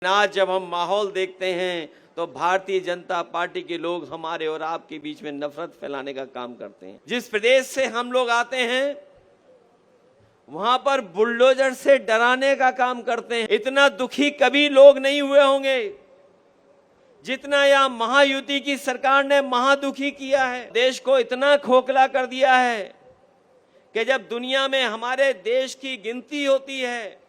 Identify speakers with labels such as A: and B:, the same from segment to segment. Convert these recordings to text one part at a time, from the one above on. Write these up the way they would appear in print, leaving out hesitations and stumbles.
A: आज जब हम माहौल देखते हैं तो भारतीय जनता पार्टी के लोग हमारे और आपके बीच में नफरत फैलाने का काम करते हैं। जिस प्रदेश से हम लोग आते हैं वहां पर बुलडोजर से डराने का काम करते हैं। इतना दुखी कभी लोग नहीं हुए होंगे जितना यह महायुति की सरकार ने महादुखी किया है। देश को इतना खोखला कर दिया है कि जब दुनिया में हमारे देश की गिनती होती है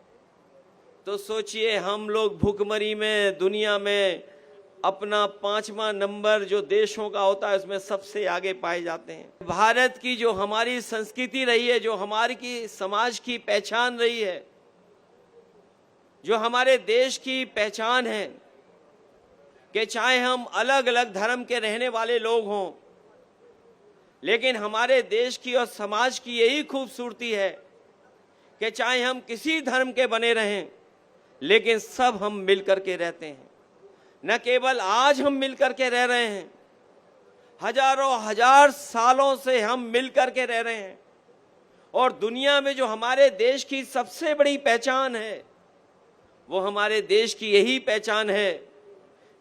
A: तो सोचिए हम लोग भूखमरी में दुनिया में अपना 5वां नंबर जो देशों का होता है उसमें सबसे आगे पाए जाते हैं। भारत की जो हमारी संस्कृति रही है, जो हमारी की समाज की पहचान रही है, जो हमारे देश की पहचान है कि चाहे हम अलग अलग धर्म के रहने वाले लोग हों, लेकिन हमारे देश की और समाज की यही खूबसूरती है कि चाहे हम किसी धर्म के बने रहें लेकिन सब हम मिलकर के रहते हैं। न केवल आज हम मिलकर के रह रहे हैं, हजारों हजार सालों से हम मिलकर के रह रहे हैं। और दुनिया में जो हमारे देश की सबसे बड़ी पहचान है वो हमारे देश की यही पहचान है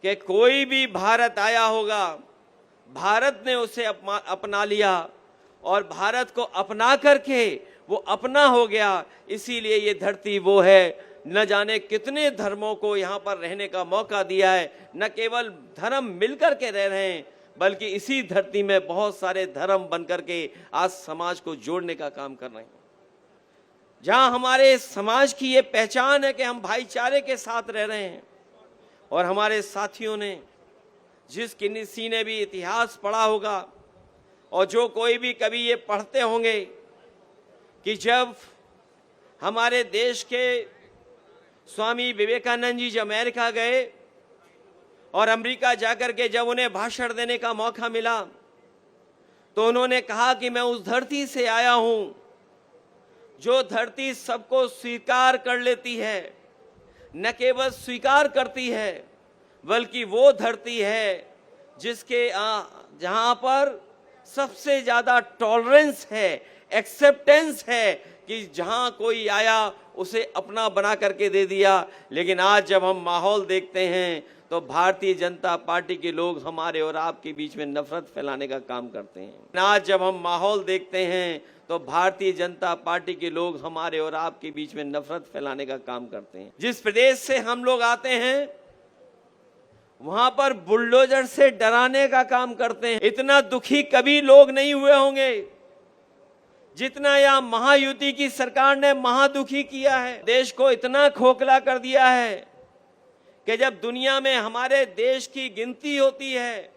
A: कि कोई भी भारत आया होगा, भारत ने उसे अपना लिया और भारत को अपना करके वो अपना हो गया। इसीलिए ये धरती वो है, न जाने कितने धर्मों को यहाँ पर रहने का मौका दिया है। न केवल धर्म मिलकर के रह रहे हैं बल्कि इसी धरती में बहुत सारे धर्म बनकर के आज समाज को जोड़ने का काम कर रहे हैं। जहाँ हमारे समाज की ये पहचान है कि हम भाईचारे के साथ रह रहे हैं। और हमारे साथियों ने जिस किसी ने भी इतिहास पढ़ा होगा और जो कोई भी कभी ये पढ़ते होंगे कि जब हमारे देश के स्वामी विवेकानंद जी जब अमेरिका गए और अमेरिका जाकर के जब उन्हें भाषण देने का मौका मिला तो उन्होंने कहा कि मैं उस धरती से आया हूं जो धरती सबको स्वीकार कर लेती है, न केवल स्वीकार करती है बल्कि वो धरती है जिसके जहां पर सबसे ज्यादा टॉलरेंस है, एक्सेप्टेंस है कि जहां कोई आया उसे अपना बना करके दे दिया। लेकिन आज जब हम माहौल देखते हैं तो भारतीय जनता पार्टी के लोग हमारे और आपके बीच में नफरत फैलाने का काम करते हैं। आज जब हम माहौल देखते हैं तो भारतीय जनता पार्टी के लोग हमारे और आपके बीच में नफरत फैलाने का काम करते हैं। जिस प्रदेश से हम लोग आते हैं वहां पर बुलडोजर से डराने का काम करते हैं। इतना दुखी कभी लोग नहीं हुए होंगे जितना यह महायुति की सरकार ने महादुखी किया है। देश को इतना खोखला कर दिया है कि जब दुनिया में हमारे देश की गिनती होती है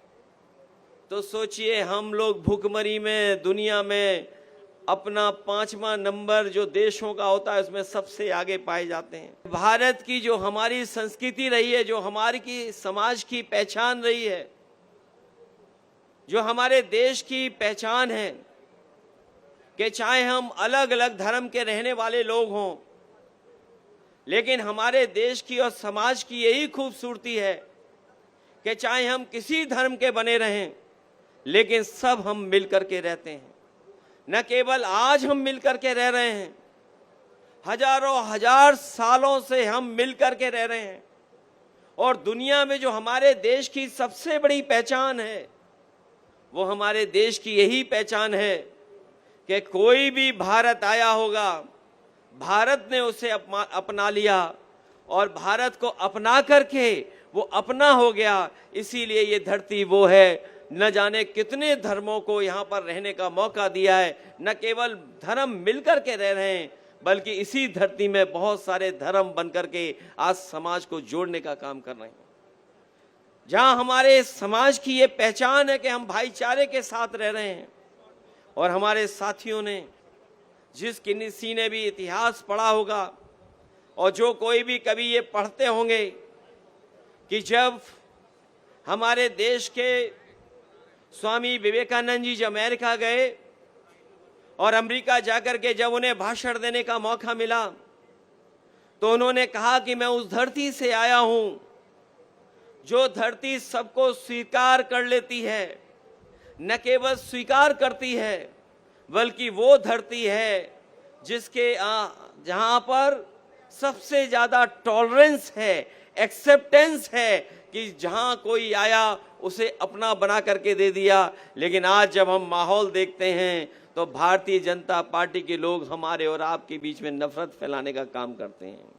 A: तो सोचिए हम लोग भूखमरी में दुनिया में अपना 5वां नंबर जो देशों का होता है उसमें सबसे आगे पाए जाते हैं। भारत की जो हमारी संस्कृति रही है, जो हमारी की समाज की पहचान रही है, जो हमारे देश की पहचान है कि चाहे हम अलग अलग धर्म के रहने वाले लोग हों, लेकिन हमारे देश की और समाज की यही खूबसूरती है कि चाहे हम किसी धर्म के बने रहें लेकिन सब हम मिलकर के रहते हैं। न केवल आज हम मिलकर के रह रहे हैं, हजारों हजार सालों से हम मिलकर के रह रहे हैं। और दुनिया में जो हमारे देश की सबसे बड़ी पहचान है वो हमारे देश की यही पहचान है कि कोई भी भारत आया होगा, भारत ने उसे अपना लिया और भारत को अपना करके वो अपना हो गया। इसीलिए ये धरती वो है, न जाने कितने धर्मों को यहाँ पर रहने का मौका दिया है। न केवल धर्म मिलकर के रह रहे हैं बल्कि इसी धरती में बहुत सारे धर्म बनकर के आज समाज को जोड़ने का काम कर रहे हैं। जहाँ हमारे समाज की ये पहचान है कि हम भाईचारे के साथ रह रहे हैं। और हमारे साथियों ने जिस किसी ने भी इतिहास पढ़ा होगा और जो कोई भी कभी ये पढ़ते होंगे कि जब हमारे देश के स्वामी विवेकानंद जी जब अमेरिका गए और अमेरिका जाकर के जब उन्हें भाषण देने का मौका मिला तो उन्होंने कहा कि मैं उस धरती से आया हूं जो धरती सबको स्वीकार कर लेती है, न केवल स्वीकार करती है बल्कि वो धरती है जिसके जहां पर सबसे ज्यादा टॉलरेंस है, एक्सेप्टेंस है कि जहां कोई आया उसे अपना बना करके दे दिया। लेकिन आज जब हम माहौल देखते हैं तो भारतीय जनता पार्टी के लोग हमारे और आपके बीच में नफरत फैलाने का काम करते हैं।